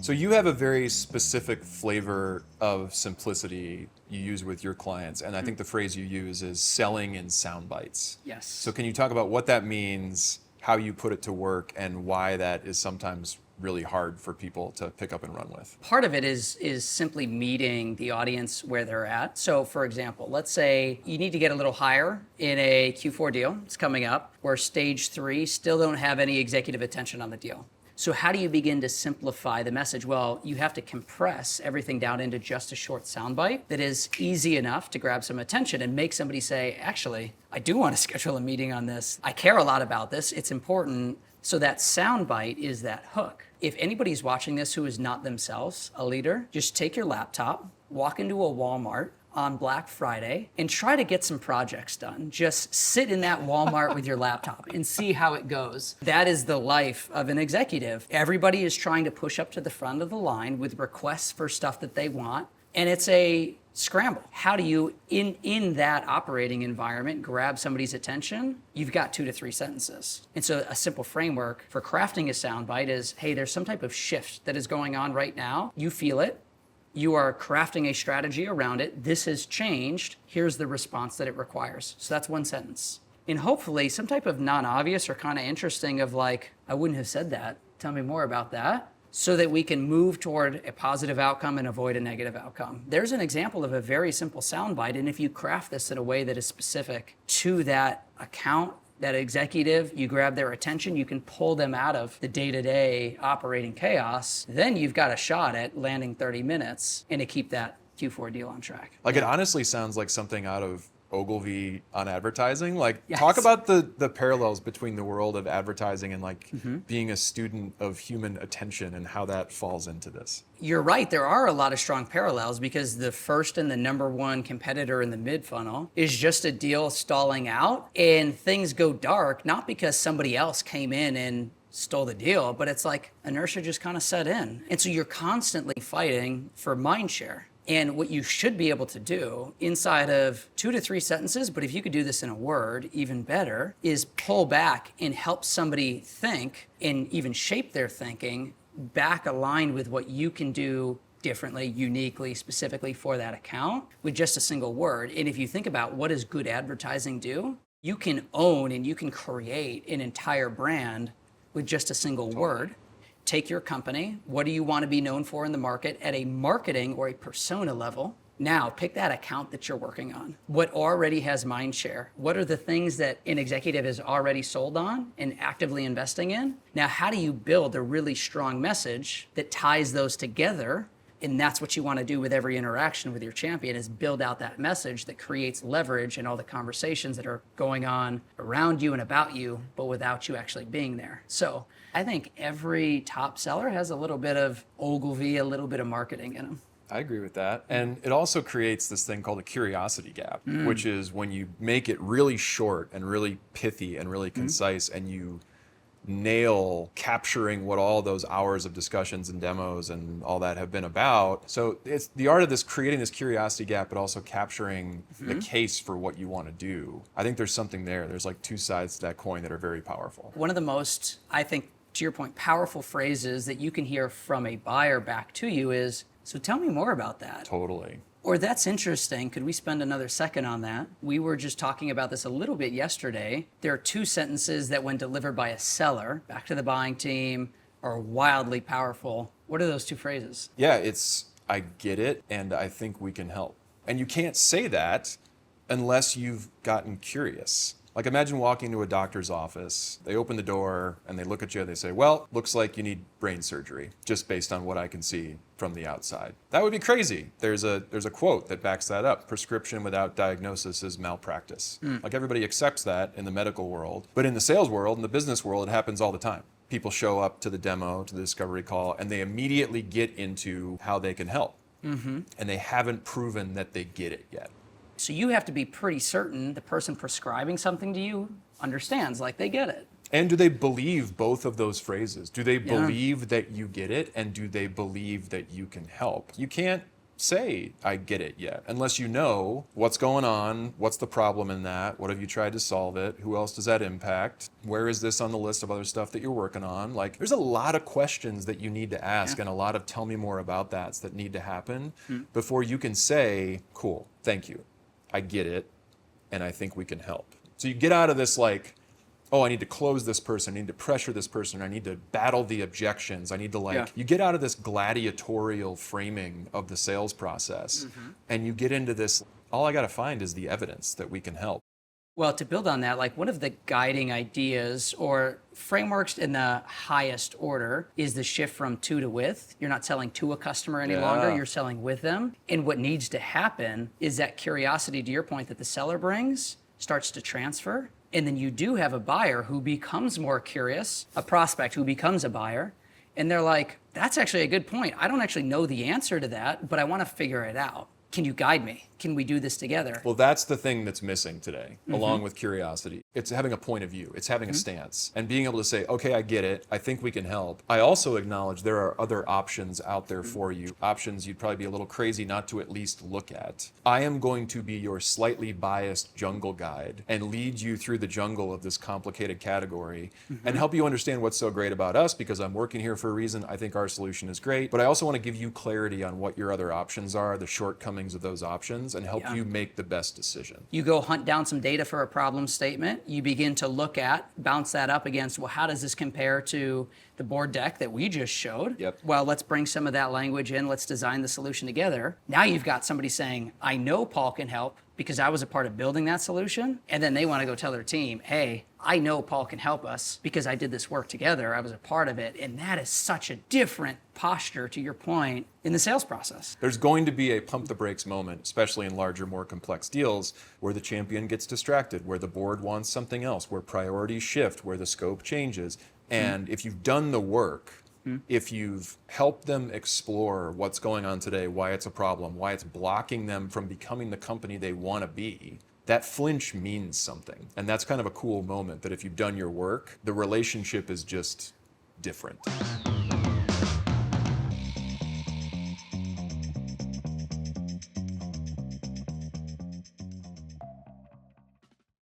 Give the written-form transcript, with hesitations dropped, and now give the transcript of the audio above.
So you have a very specific flavor of simplicity you use with your clients, and I think the phrase you use is selling in sound bites. Yes. So can you talk about what that means, how you put it to work, and why that is sometimes really hard for people to pick up and run with? Part of it is simply meeting the audience where they're at. So for example, let's say you need to get a little higher in a Q4 deal. It's coming up where stage 3 still don't have any executive attention on the deal. So how do you begin to simplify the message? Well, you have to compress everything down into just a short soundbite that is easy enough to grab some attention and make somebody say, actually, I do want to schedule a meeting on this. I care a lot about this. It's important. So that soundbite is that hook. If anybody's watching this who is not themselves a leader, just take your laptop, walk into a Walmart on Black Friday and try to get some projects done. Just sit in that Walmart with your laptop and see how it goes. That is the life of an executive. Everybody is trying to push up to the front of the line with requests for stuff that they want, and it's a scramble. How do you, in that operating environment, grab somebody's attention? You've got 2 to 3 sentences. And so a simple framework for crafting a soundbite is, hey, there's some type of shift that is going on right now. You feel it. You are crafting a strategy around it. This has changed. Here's the response that it requires. So that's 1 sentence. And hopefully some type of non-obvious or kind of interesting of like, I wouldn't have said that. Tell me more about that. So that we can move toward a positive outcome and avoid a negative outcome. There's an example of a very simple soundbite, and if you craft this in a way that is specific to that account, that executive, you grab their attention, you can pull them out of the day-to-day operating chaos, then you've got a shot at landing 30 minutes and to keep that Q4 deal on track. Like, it honestly sounds like something out of Ogilvy on advertising. Like, Yes. Talk about the parallels between the world of advertising and like being a student of human attention and how that falls into this. You're right, there are a lot of strong parallels because the first and the number 1 competitor in the mid funnel is just a deal stalling out and things go dark, not because somebody else came in and stole the deal, but it's like inertia just kind of set in. And so you're constantly fighting for mind share. And what you should be able to do inside of 2 to 3 sentences, but if you could do this in a word, even better, is pull back and help somebody think and even shape their thinking back aligned with what you can do differently, uniquely, specifically for that account with just a single word. And if you think about what does good advertising do, you can own and you can create an entire brand with just a single word. Take your company, what do you want to be known for in the market at a marketing or a persona level? Now pick that account that you're working on. What already has mind share? What are the things that an executive is already sold on and actively investing in? Now, how do you build a really strong message that ties those together? And that's what you want to do with every interaction with your champion is build out that message that creates leverage in all the conversations that are going on around you and about you, but without you actually being there. So I think every top seller has a little bit of Ogilvy, a little bit of marketing in them. I agree with that. And it also creates this thing called a curiosity gap, which is when you make it really short and really pithy and really concise and you nail capturing what all those hours of discussions and demos and all that have been about. So it's the art of this, creating this curiosity gap, but also capturing the case for what you want to do. I think there's something there. There's like 2 sides to that coin that are very powerful. One of the most, I think, to your point, powerful phrases that you can hear from a buyer back to you is, so tell me more about that. Totally. Or that's interesting. Could we spend another second on that? We were just talking about this a little bit yesterday. There are 2 sentences that when delivered by a seller, back to the buying team, are wildly powerful. What are those 2 phrases? Yeah, it's, I get it, and I think we can help. And you can't say that unless you've gotten curious. Like, imagine walking to a doctor's office, they open the door and they look at you and they say, well, looks like you need brain surgery, just based on what I can see from the outside. That would be crazy. There's a quote that backs that up. Prescription without diagnosis is malpractice. Like, everybody accepts that in the medical world, but in the sales world, in the business world, it happens all the time. People show up to the demo, to the discovery call, and they immediately get into how they can help. And they haven't proven that they get it yet. So you have to be pretty certain the person prescribing something to you understands, like they get it. And do they believe both of those phrases? Do they believe that you get it? And do they believe that you can help? You can't say I get it yet, unless you know what's going on, what's the problem in that, what have you tried to solve it, who else does that impact, where is this on the list of other stuff that you're working on. Like, there's a lot of questions that you need to ask and a lot of tell me more about that need to happen before you can say, cool, thank you, I get it, and I think we can help. So you get out of this like, oh, I need to close this person, I need to pressure this person, I need to battle the objections, I need to you get out of this gladiatorial framing of the sales process and you get into this, all I got to find is the evidence that we can help. Well, to build on that, like one of the guiding ideas or frameworks in the highest order is the shift from to with. You're not selling to a customer any longer, you're selling with them. And what needs to happen is that curiosity, to your point, that the seller brings starts to transfer. And then you do have a buyer who becomes more curious, a prospect who becomes a buyer, and they're like, that's actually a good point. I don't actually know the answer to that, but I want to figure it out. Can you guide me? Can we do this together? Well, that's the thing that's missing today, along with curiosity. It's having a point of view. It's having a stance and being able to say, okay, I get it. I think we can help. I also acknowledge there are other options out there for you, options you'd probably be a little crazy not to at least look at. I am going to be your slightly biased jungle guide and lead you through the jungle of this complicated category and help you understand what's so great about us, because I'm working here for a reason. I think our solution is great, but I also want to give you clarity on what your other options are, the shortcomings of those options, and help you make the best decision. You go hunt down some data for a problem statement. You begin to look at, bounce that up against, well, how does this compare to the board deck that we just showed? Yep. Well, let's bring some of that language in. Let's design the solution together. Now you've got somebody saying, I know Paul can help because I was a part of building that solution. And then they want to go tell their team, hey, I know Paul can help us because I did this work together. I was a part of it. And that is such a different posture, to your point, in the sales process. There's going to be a pump the brakes moment, especially in larger, more complex deals, where the champion gets distracted, where the board wants something else, where priorities shift, where the scope changes. And if you've done the work, if you've helped them explore what's going on today, why it's a problem, why it's blocking them from becoming the company they want to be, that flinch means something. And that's kind of a cool moment that if you've done your work, the relationship is just different.